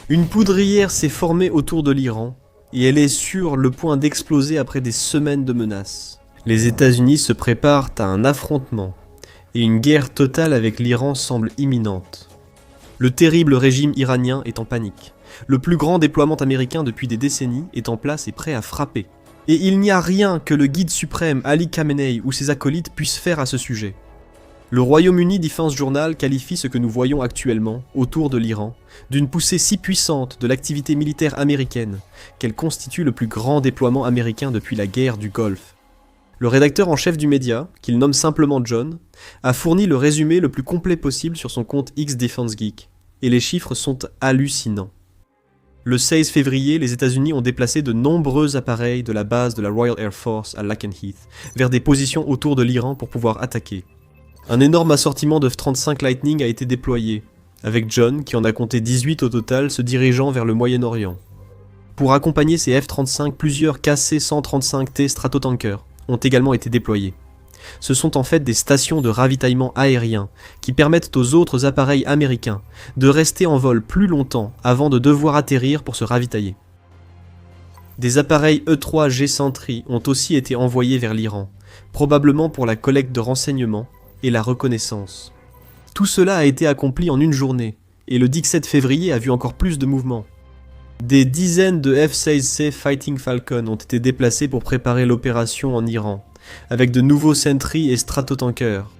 Une poudrière s'est formée autour de l'Iran, et elle est sur le point d'exploser après des semaines de menaces. Les États-Unis se préparent à un affrontement, et une guerre totale avec l'Iran semble imminente. Le terrible régime iranien est en panique. Le plus grand déploiement américain depuis des décennies est en place et prêt à frapper. Et il n'y a rien que le guide suprême Ali Khamenei ou ses acolytes puissent faire à ce sujet. Le Royaume-Uni Defense Journal qualifie ce que nous voyons actuellement, autour de l'Iran, d'une poussée si puissante de l'activité militaire américaine qu'elle constitue le plus grand déploiement américain depuis la guerre du Golfe. Le rédacteur en chef du média, qu'il nomme simplement John, a fourni le résumé le plus complet possible sur son compte X Defense Geek, et les chiffres sont hallucinants. Le 16 février, les États-Unis ont déplacé de nombreux appareils de la base de la Royal Air Force à Lakenheath vers des positions autour de l'Iran pour pouvoir attaquer. Un énorme assortiment de F-35 Lightning a été déployé, avec John, qui en a compté 18 au total, se dirigeant vers le Moyen-Orient. Pour accompagner ces F-35, plusieurs KC-135T Stratotankers ont également été déployés. Ce sont en fait des stations de ravitaillement aérien qui permettent aux autres appareils américains de rester en vol plus longtemps avant de devoir atterrir pour se ravitailler. Des appareils E-3G Sentry ont aussi été envoyés vers l'Iran, probablement pour la collecte de renseignements et la reconnaissance. Tout cela a été accompli en une journée, et le 17 février a vu encore plus de mouvements. Des dizaines de F-16C Fighting Falcon ont été déplacés pour préparer l'opération en Iran, avec de nouveaux Sentry et Stratotankers.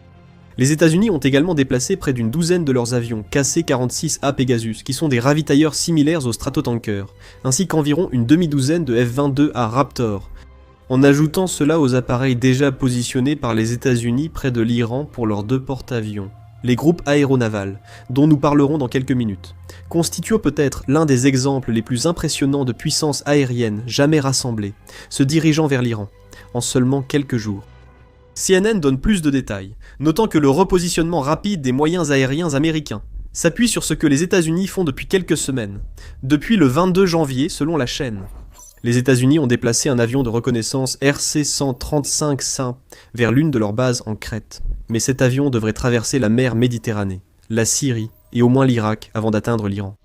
Les États-Unis ont également déplacé près d'une douzaine de leurs avions KC-46A Pegasus, qui sont des ravitailleurs similaires aux Stratotankers, ainsi qu'environ une demi-douzaine de F-22A Raptor, en ajoutant cela aux appareils déjà positionnés par les États-Unis près de l'Iran pour leurs deux porte-avions. Les groupes aéronavals, dont nous parlerons dans quelques minutes, constituent peut-être l'un des exemples les plus impressionnants de puissance aérienne jamais rassemblée, se dirigeant vers l'Iran, en seulement quelques jours. CNN donne plus de détails, notant que le repositionnement rapide des moyens aériens américains s'appuie sur ce que les États-Unis font depuis quelques semaines, depuis le 22 janvier selon la chaîne. Les États-Unis ont déplacé un avion de reconnaissance RC-135-SAIN vers l'une de leurs bases en Crète. Mais cet avion devrait traverser la mer Méditerranée, la Syrie et au moins l'Irak avant d'atteindre l'Iran.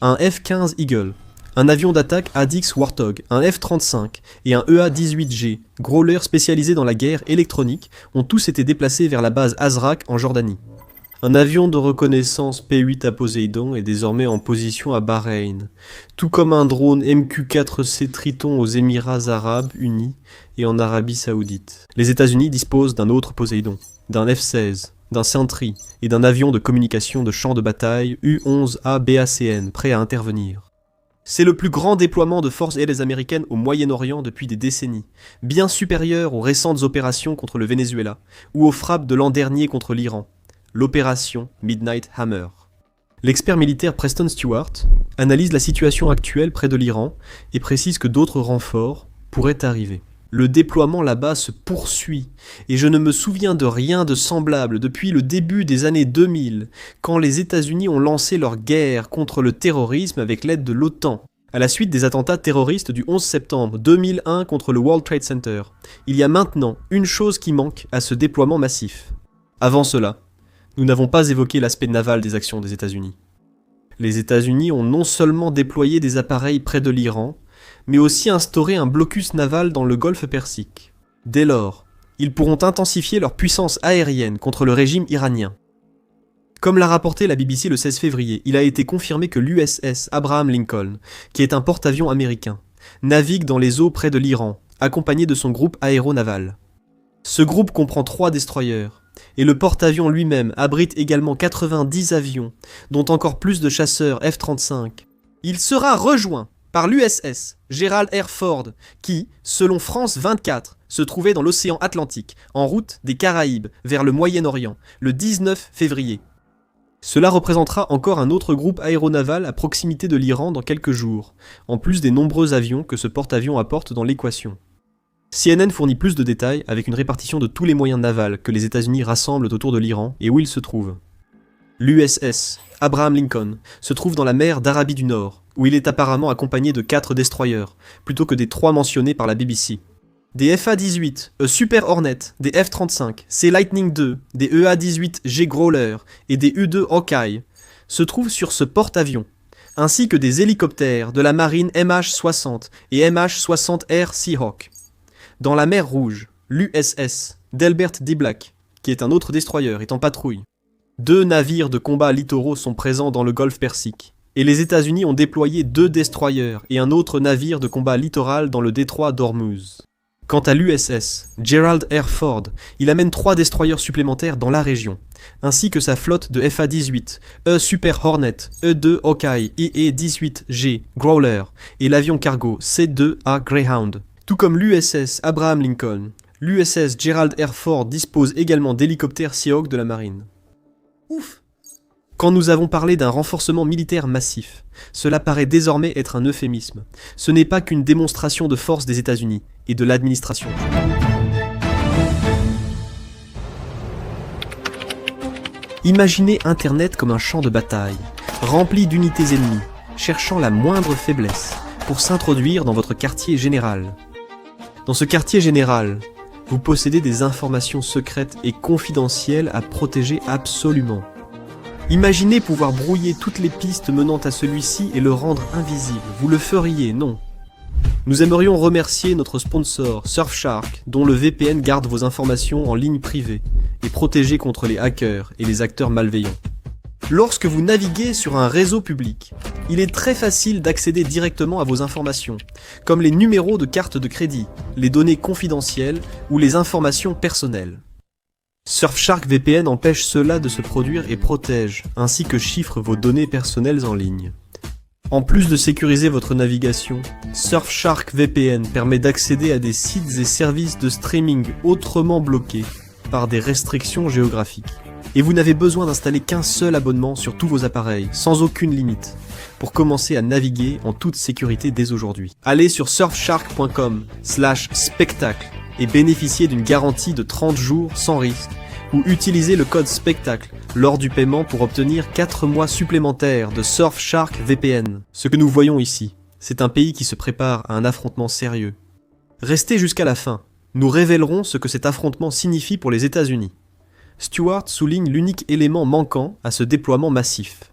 Un F-15 Eagle, un avion d'attaque ADX Warthog, un F-35 et un EA-18G, Growler spécialisé dans la guerre électronique, ont tous été déplacés vers la base Azraq en Jordanie. Un avion de reconnaissance P-8 à Poséidon est désormais en position à Bahreïn, tout comme un drone MQ-4C Triton aux Émirats Arabes Unis et en Arabie Saoudite. Les États-Unis disposent d'un autre Poséidon, d'un F-16, d'un Sentry et d'un avion de communication de champ de bataille U-11A BACN prêt à intervenir. C'est le plus grand déploiement de forces aériennes américaines au Moyen-Orient depuis des décennies, bien supérieur aux récentes opérations contre le Venezuela ou aux frappes de l'an dernier contre l'Iran. L'opération Midnight Hammer. L'expert militaire Preston Stewart analyse la situation actuelle près de l'Iran et précise que d'autres renforts pourraient arriver. Le déploiement là-bas se poursuit et je ne me souviens de rien de semblable depuis le début des années 2000, quand les États-Unis ont lancé leur guerre contre le terrorisme avec l'aide de l'OTAN. À la suite des attentats terroristes du 11 septembre 2001 contre le World Trade Center, il y a maintenant une chose qui manque à ce déploiement massif. Avant cela, nous n'avons pas évoqué l'aspect naval des actions des États-Unis. Les États-Unis ont non seulement déployé des appareils près de l'Iran, mais aussi instauré un blocus naval dans le golfe Persique. Dès lors, ils pourront intensifier leur puissance aérienne contre le régime iranien. Comme l'a rapporté la BBC le 16 février, il a été confirmé que l'USS Abraham Lincoln, qui est un porte-avions américain, navigue dans les eaux près de l'Iran, accompagné de son groupe aéronaval. Ce groupe comprend 3 destroyers, et le porte-avions lui-même abrite également 90 avions, dont encore plus de chasseurs F-35. Il sera rejoint par l'USS Gerald R. Ford, qui, selon France 24, se trouvait dans l'océan Atlantique, en route des Caraïbes vers le Moyen-Orient, le 19 février. Cela représentera encore un autre groupe aéronaval à proximité de l'Iran dans quelques jours, en plus des nombreux avions que ce porte-avions apporte dans l'équation. CNN fournit plus de détails avec une répartition de tous les moyens navals que les États-Unis rassemblent autour de l'Iran et où ils se trouvent. L'USS Abraham Lincoln se trouve dans la mer d'Arabie du Nord, où il est apparemment accompagné de 4 destroyers, plutôt que des 3 mentionnés par la BBC. Des FA-18, Super Hornet, des F-35, C Lightning II, des EA-18G Growler et des U-2 Hawkeye se trouvent sur ce porte-avions, ainsi que des hélicoptères de la marine MH-60 et MH-60R Seahawk. Dans la mer Rouge, l'USS Delbert D. Black, qui est un autre destroyer, est en patrouille. 2 navires de combat littoraux sont présents dans le golfe Persique, et les États-Unis ont déployé 2 destroyers et un autre navire de combat littoral dans le détroit d'Ormuz. Quant à l'USS Gerald R. Ford, il amène 3 destroyers supplémentaires dans la région, ainsi que sa flotte de FA-18, E Super Hornet, E-2 Hawkeye et E-18G Growler et l'avion cargo C-2A Greyhound. Tout comme l'USS Abraham Lincoln, l'USS Gerald R. Ford dispose également d'hélicoptères Seahawk de la marine. Ouf! Quand nous avons parlé d'un renforcement militaire massif, cela paraît désormais être un euphémisme. Ce n'est pas qu'une démonstration de force des États-Unis et de l'administration. Imaginez Internet comme un champ de bataille, rempli d'unités ennemies, cherchant la moindre faiblesse pour s'introduire dans votre quartier général. Dans ce quartier général, vous possédez des informations secrètes et confidentielles à protéger absolument. Imaginez pouvoir brouiller toutes les pistes menant à celui-ci et le rendre invisible. Vous le feriez, non? Nous aimerions remercier notre sponsor, Surfshark, dont le VPN garde vos informations en ligne privée et protégé contre les hackers et les acteurs malveillants. Lorsque vous naviguez sur un réseau public, il est très facile d'accéder directement à vos informations, comme les numéros de carte de crédit, les données confidentielles ou les informations personnelles. Surfshark VPN empêche cela de se produire et protège, ainsi que chiffre vos données personnelles en ligne. En plus de sécuriser votre navigation, Surfshark VPN permet d'accéder à des sites et services de streaming autrement bloqués par des restrictions géographiques. Et vous n'avez besoin d'installer qu'un seul abonnement sur tous vos appareils, sans aucune limite, pour commencer à naviguer en toute sécurité dès aujourd'hui. Allez sur surfshark.com/spectacle et bénéficiez d'une garantie de 30 jours sans risque, ou utilisez le code SPECTACLE lors du paiement pour obtenir 4 mois supplémentaires de Surfshark VPN. Ce que nous voyons ici, c'est un pays qui se prépare à un affrontement sérieux. Restez jusqu'à la fin, nous révélerons ce que cet affrontement signifie pour les États-Unis. Stewart souligne l'unique élément manquant à ce déploiement massif.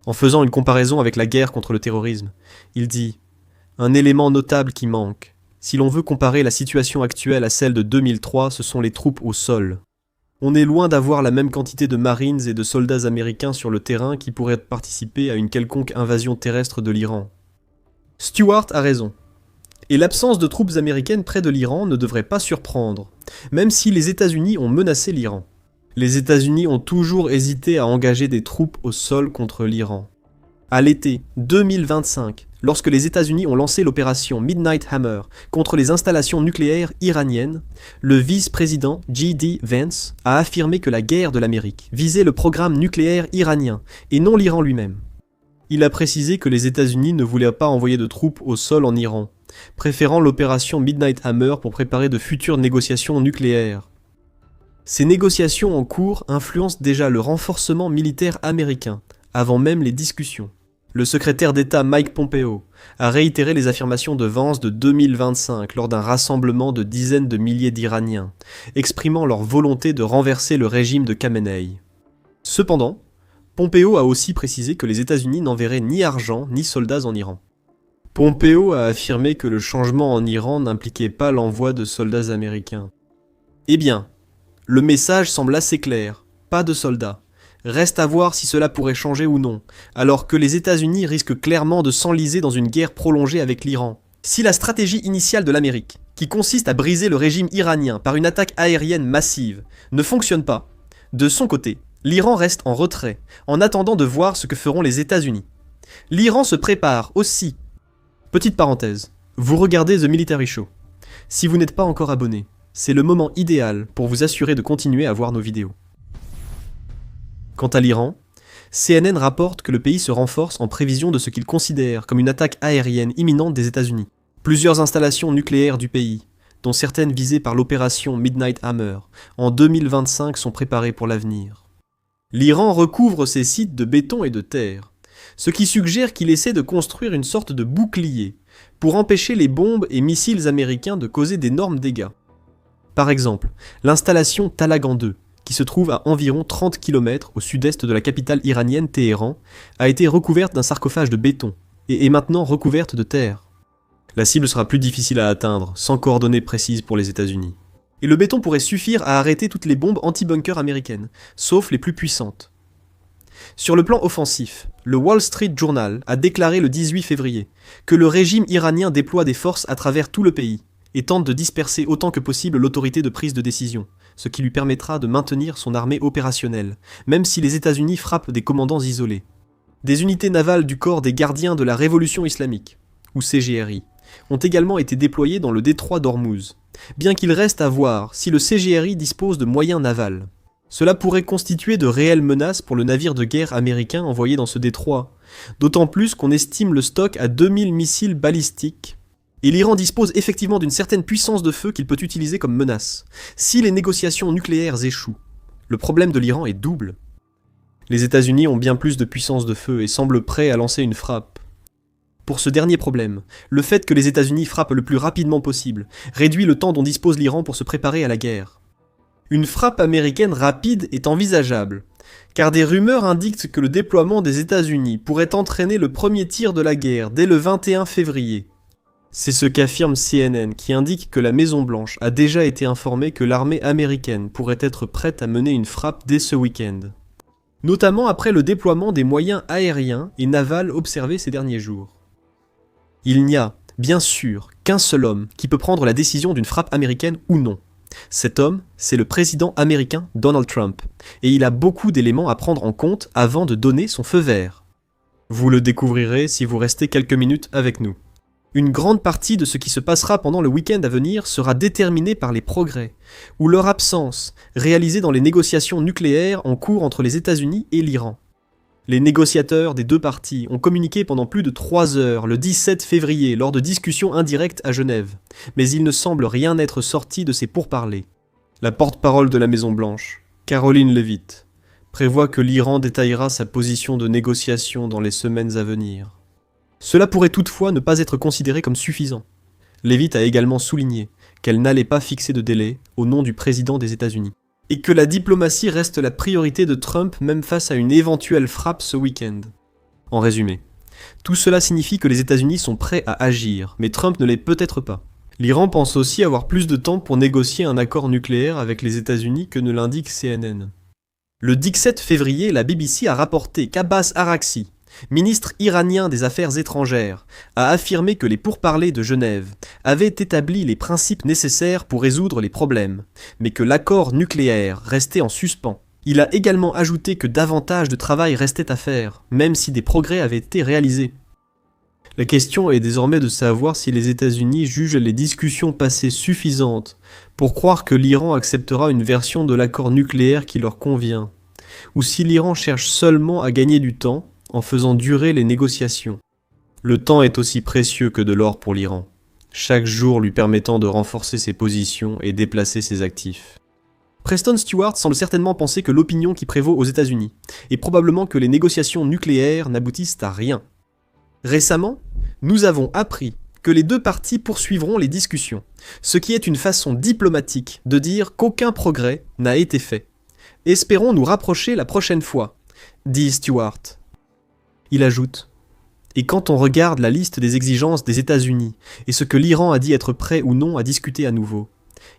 En faisant une comparaison avec la guerre contre le terrorisme, il dit « Un élément notable qui manque. Si l'on veut comparer la situation actuelle à celle de 2003, ce sont les troupes au sol. On est loin d'avoir la même quantité de Marines et de soldats américains sur le terrain qui pourraient participer à une quelconque invasion terrestre de l'Iran. » Stewart a raison. Et l'absence de troupes américaines près de l'Iran ne devrait pas surprendre, même si les États-Unis ont menacé l'Iran. Les États-Unis ont toujours hésité à engager des troupes au sol contre l'Iran. À l'été 2025, lorsque les États-Unis ont lancé l'opération Midnight Hammer contre les installations nucléaires iraniennes, le vice-président J.D. Vance a affirmé que la guerre de l'Amérique visait le programme nucléaire iranien et non l'Iran lui-même. Il a précisé que les États-Unis ne voulaient pas envoyer de troupes au sol en Iran, préférant l'opération Midnight Hammer pour préparer de futures négociations nucléaires. Ces négociations en cours influencent déjà le renforcement militaire américain, avant même les discussions. Le secrétaire d'État Mike Pompeo a réitéré les affirmations de Vance de 2025 lors d'un rassemblement de dizaines de milliers d'Iraniens, exprimant leur volonté de renverser le régime de Khamenei. Cependant, Pompeo a aussi précisé que les États-Unis n'enverraient ni argent ni soldats en Iran. Pompeo a affirmé que le changement en Iran n'impliquait pas l'envoi de soldats américains. Eh bien, le message semble assez clair, pas de soldats. Reste à voir si cela pourrait changer ou non, alors que les États-Unis risquent clairement de s'enliser dans une guerre prolongée avec l'Iran. Si la stratégie initiale de l'Amérique, qui consiste à briser le régime iranien par une attaque aérienne massive, ne fonctionne pas, de son côté, l'Iran reste en retrait, en attendant de voir ce que feront les États-Unis. L'Iran se prépare aussi. Petite parenthèse, vous regardez The Military Show. Si vous n'êtes pas encore abonné, c'est le moment idéal pour vous assurer de continuer à voir nos vidéos. Quant à l'Iran, CNN rapporte que le pays se renforce en prévision de ce qu'il considère comme une attaque aérienne imminente des États-Unis. Plusieurs installations nucléaires du pays, dont certaines visées par l'opération Midnight Hammer, en 2025 sont préparées pour l'avenir. L'Iran recouvre ses sites de béton et de terre, ce qui suggère qu'il essaie de construire une sorte de bouclier pour empêcher les bombes et missiles américains de causer d'énormes dégâts. Par exemple, l'installation Talagan 2, qui qui se trouve à environ 30 km au sud-est de la capitale iranienne Téhéran, a été recouverte d'un sarcophage de béton et est maintenant recouverte de terre. La cible sera plus difficile à atteindre, sans coordonnées précises pour les États-Unis. Et le béton pourrait suffire à arrêter toutes les bombes anti-bunker américaines, sauf les plus puissantes. Sur le plan offensif, le Wall Street Journal a déclaré le 18 février que le régime iranien déploie des forces à travers tout le pays et tente de disperser autant que possible l'autorité de prise de décision, ce qui lui permettra de maintenir son armée opérationnelle, même si les États-Unis frappent des commandants isolés. Des unités navales du corps des gardiens de la Révolution islamique, ou CGRI, ont également été déployées dans le détroit d'Ormuz, bien qu'il reste à voir si le CGRI dispose de moyens navals. Cela pourrait constituer de réelles menaces pour le navire de guerre américain envoyé dans ce détroit, d'autant plus qu'on estime le stock à 2000 missiles balistiques, et l'Iran dispose effectivement d'une certaine puissance de feu qu'il peut utiliser comme menace, si les négociations nucléaires échouent. Le problème de l'Iran est double. Les États-Unis ont bien plus de puissance de feu et semblent prêts à lancer une frappe. Pour ce dernier problème, le fait que les États-Unis frappent le plus rapidement possible réduit le temps dont dispose l'Iran pour se préparer à la guerre. Une frappe américaine rapide est envisageable, car des rumeurs indiquent que le déploiement des États-Unis pourrait entraîner le premier tir de la guerre dès le 21 février. C'est ce qu'affirme CNN, qui indique que la Maison-Blanche a déjà été informée que l'armée américaine pourrait être prête à mener une frappe dès ce week-end. Notamment après le déploiement des moyens aériens et navals observés ces derniers jours. Il n'y a, bien sûr, qu'un seul homme qui peut prendre la décision d'une frappe américaine ou non. Cet homme, c'est le président américain Donald Trump, et il a beaucoup d'éléments à prendre en compte avant de donner son feu vert. Vous le découvrirez si vous restez quelques minutes avec nous. Une grande partie de ce qui se passera pendant le week-end à venir sera déterminée par les progrès, ou leur absence, réalisés dans les négociations nucléaires en cours entre les États-Unis et l'Iran. Les négociateurs des deux parties ont communiqué pendant plus de 3 heures le 17 février lors de discussions indirectes à Genève, mais il ne semble rien être sorti de ces pourparlers. La porte-parole de la Maison-Blanche, Caroline Leavitt, prévoit que l'Iran détaillera sa position de négociation dans les semaines à venir. Cela pourrait toutefois ne pas être considéré comme suffisant. Leavitt a également souligné qu'elle n'allait pas fixer de délai au nom du président des États-Unis, et que la diplomatie reste la priorité de Trump même face à une éventuelle frappe ce week-end. En résumé, tout cela signifie que les États-Unis sont prêts à agir, mais Trump ne l'est peut-être pas. L'Iran pense aussi avoir plus de temps pour négocier un accord nucléaire avec les États-Unis que ne l'indique CNN. Le 17 février, la BBC a rapporté qu'Abbas Araghchi, ministre iranien des Affaires étrangères, a affirmé que les pourparlers de Genève avaient établi les principes nécessaires pour résoudre les problèmes, mais que l'accord nucléaire restait en suspens. Il a également ajouté que davantage de travail restait à faire, même si des progrès avaient été réalisés. La question est désormais de savoir si les États-Unis jugent les discussions passées suffisantes pour croire que l'Iran acceptera une version de l'accord nucléaire qui leur convient, ou si l'Iran cherche seulement à gagner du temps en faisant durer les négociations. Le temps est aussi précieux que de l'or pour l'Iran, chaque jour lui permettant de renforcer ses positions et déplacer ses actifs. Preston Stewart semble certainement penser que l'opinion qui prévaut aux États-Unis, et probablement que les négociations nucléaires n'aboutissent à rien. Récemment, nous avons appris que les deux parties poursuivront les discussions, ce qui est une façon diplomatique de dire qu'aucun progrès n'a été fait. Espérons nous rapprocher la prochaine fois, dit Stewart. Il ajoute « Et quand on regarde la liste des exigences des États-Unis et ce que l'Iran a dit être prêt ou non à discuter à nouveau,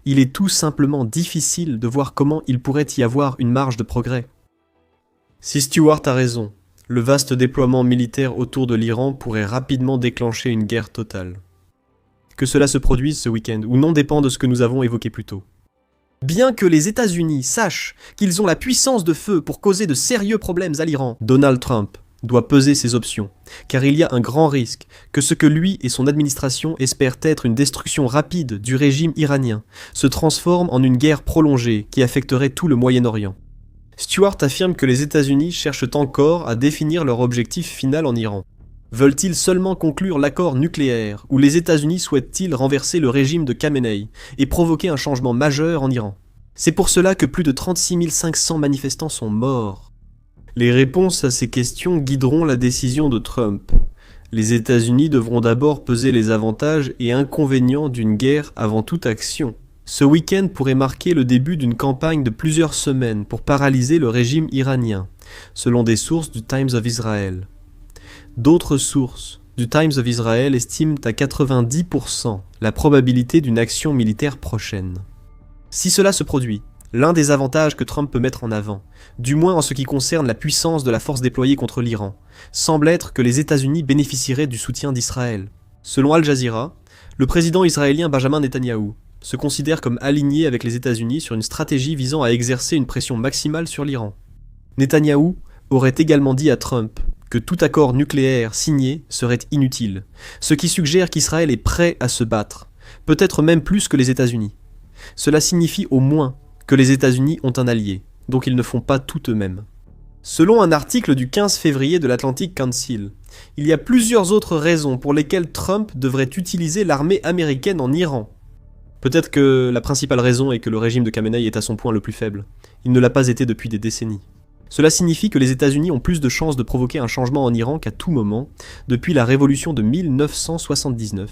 il est tout simplement difficile de voir comment il pourrait y avoir une marge de progrès. » Si Stewart a raison, le vaste déploiement militaire autour de l'Iran pourrait rapidement déclencher une guerre totale. Que cela se produise ce week-end ou non dépend de ce que nous avons évoqué plus tôt. Bien que les États-Unis sachent qu'ils ont la puissance de feu pour causer de sérieux problèmes à l'Iran, Donald Trump doit peser ses options, car il y a un grand risque que ce que lui et son administration espèrent être une destruction rapide du régime iranien se transforme en une guerre prolongée qui affecterait tout le Moyen-Orient. Stewart affirme que les États-Unis cherchent encore à définir leur objectif final en Iran. Veulent-ils seulement conclure l'accord nucléaire, ou les États-Unis souhaitent-ils renverser le régime de Khamenei et provoquer un changement majeur en Iran? C'est pour cela que plus de 36 500 manifestants sont morts. Les réponses à ces questions guideront la décision de Trump. Les États-Unis devront d'abord peser les avantages et inconvénients d'une guerre avant toute action. Ce week-end pourrait marquer le début d'une campagne de plusieurs semaines pour paralyser le régime iranien, selon des sources du Times of Israel. D'autres sources du Times of Israel estiment à 90% la probabilité d'une action militaire prochaine. Si cela se produit, l'un des avantages que Trump peut mettre en avant, du moins en ce qui concerne la puissance de la force déployée contre l'Iran, semble être que les États-Unis bénéficieraient du soutien d'Israël. Selon Al Jazeera, le président israélien Benjamin Netanyahou se considère comme aligné avec les États-Unis sur une stratégie visant à exercer une pression maximale sur l'Iran. Netanyahou aurait également dit à Trump que tout accord nucléaire signé serait inutile, ce qui suggère qu'Israël est prêt à se battre, peut-être même plus que les États-Unis. Cela signifie au moins que les États-Unis ont un allié, donc ils ne font pas tout eux-mêmes. Selon un article du 15 février de l'Atlantic Council, il y a plusieurs autres raisons pour lesquelles Trump devrait utiliser l'armée américaine en Iran. Peut-être que la principale raison est que le régime de Khamenei est à son point le plus faible. Il ne l'a pas été depuis des décennies. Cela signifie que les États-Unis ont plus de chances de provoquer un changement en Iran qu'à tout moment, depuis la révolution de 1979.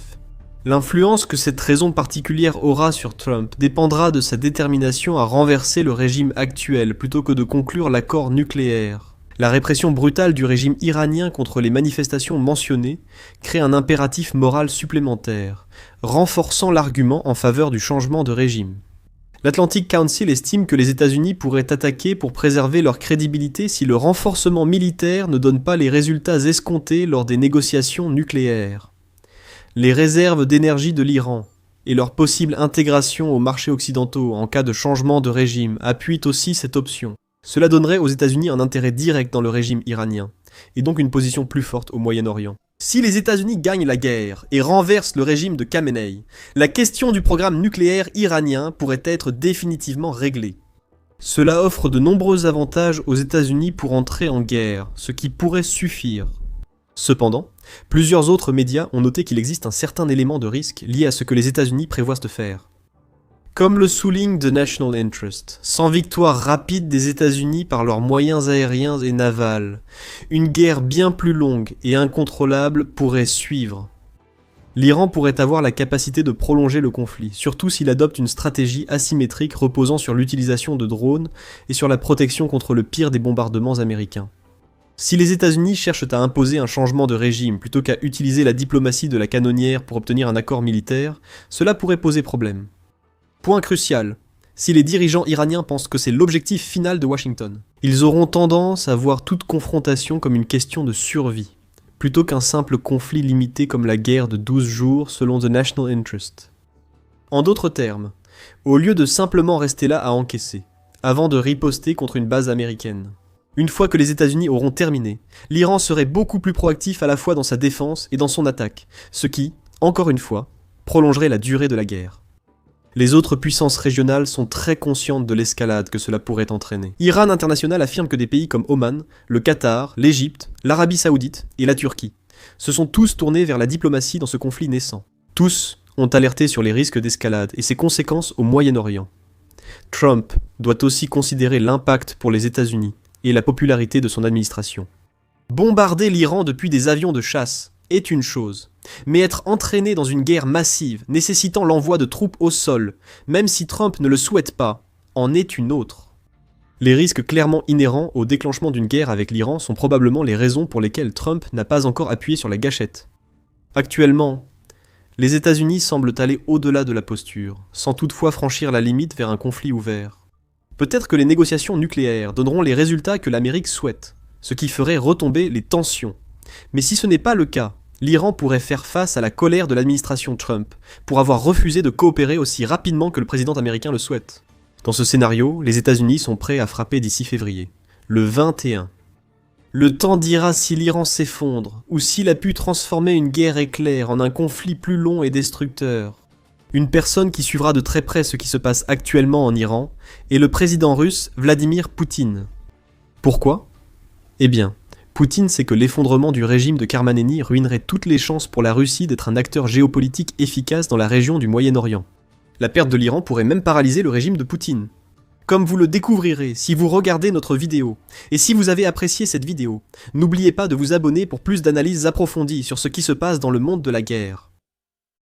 L'influence que cette raison particulière aura sur Trump dépendra de sa détermination à renverser le régime actuel plutôt que de conclure l'accord nucléaire. La répression brutale du régime iranien contre les manifestations mentionnées crée un impératif moral supplémentaire, renforçant l'argument en faveur du changement de régime. L'Atlantic Council estime que les États-Unis pourraient attaquer pour préserver leur crédibilité si le renforcement militaire ne donne pas les résultats escomptés lors des négociations nucléaires. Les réserves d'énergie de l'Iran et leur possible intégration aux marchés occidentaux en cas de changement de régime appuient aussi cette option. Cela donnerait aux États-Unis un intérêt direct dans le régime iranien, et donc une position plus forte au Moyen-Orient. Si les États-Unis gagnent la guerre et renversent le régime de Khamenei, la question du programme nucléaire iranien pourrait être définitivement réglée. Cela offre de nombreux avantages aux États-Unis pour entrer en guerre, ce qui pourrait suffire. Cependant, plusieurs autres médias ont noté qu'il existe un certain élément de risque lié à ce que les États-Unis prévoient de faire. Comme le souligne The National Interest, sans victoire rapide des États-Unis par leurs moyens aériens et navals, une guerre bien plus longue et incontrôlable pourrait suivre. L'Iran pourrait avoir la capacité de prolonger le conflit, surtout s'il adopte une stratégie asymétrique reposant sur l'utilisation de drones et sur la protection contre le pire des bombardements américains. Si les États-Unis cherchent à imposer un changement de régime plutôt qu'à utiliser la diplomatie de la canonnière pour obtenir un accord militaire, cela pourrait poser problème. Point crucial, si les dirigeants iraniens pensent que c'est l'objectif final de Washington, ils auront tendance à voir toute confrontation comme une question de survie, plutôt qu'un simple conflit limité comme la guerre de 12 jours selon The National Interest. En d'autres termes, au lieu de simplement rester là à encaisser, avant de riposter contre une base américaine, une fois que les États-Unis auront terminé, l'Iran serait beaucoup plus proactif à la fois dans sa défense et dans son attaque, ce qui, encore une fois, prolongerait la durée de la guerre. Les autres puissances régionales sont très conscientes de l'escalade que cela pourrait entraîner. Iran International affirme que des pays comme Oman, le Qatar, l'Égypte, l'Arabie Saoudite et la Turquie se sont tous tournés vers la diplomatie dans ce conflit naissant. Tous ont alerté sur les risques d'escalade et ses conséquences au Moyen-Orient. Trump doit aussi considérer l'impact pour les États-Unis et la popularité de son administration. Bombarder l'Iran depuis des avions de chasse est une chose, mais être entraîné dans une guerre massive nécessitant l'envoi de troupes au sol, même si Trump ne le souhaite pas, en est une autre. Les risques clairement inhérents au déclenchement d'une guerre avec l'Iran sont probablement les raisons pour lesquelles Trump n'a pas encore appuyé sur la gâchette. Actuellement, les États-Unis semblent aller au-delà de la posture, sans toutefois franchir la limite vers un conflit ouvert. Peut-être que les négociations nucléaires donneront les résultats que l'Amérique souhaite, ce qui ferait retomber les tensions. Mais si ce n'est pas le cas, l'Iran pourrait faire face à la colère de l'administration Trump pour avoir refusé de coopérer aussi rapidement que le président américain le souhaite. Dans ce scénario, les États-Unis sont prêts à frapper d'ici février, le 21. Le temps dira si l'Iran s'effondre, ou s'il a pu transformer une guerre éclair en un conflit plus long et destructeur. Une personne qui suivra de très près ce qui se passe actuellement en Iran est le président russe Vladimir Poutine. Pourquoi ? Eh bien, Poutine sait que l'effondrement du régime de Khamenei ruinerait toutes les chances pour la Russie d'être un acteur géopolitique efficace dans la région du Moyen-Orient. La perte de l'Iran pourrait même paralyser le régime de Poutine. Comme vous le découvrirez si vous regardez notre vidéo, et si vous avez apprécié cette vidéo, n'oubliez pas de vous abonner pour plus d'analyses approfondies sur ce qui se passe dans le monde de la guerre.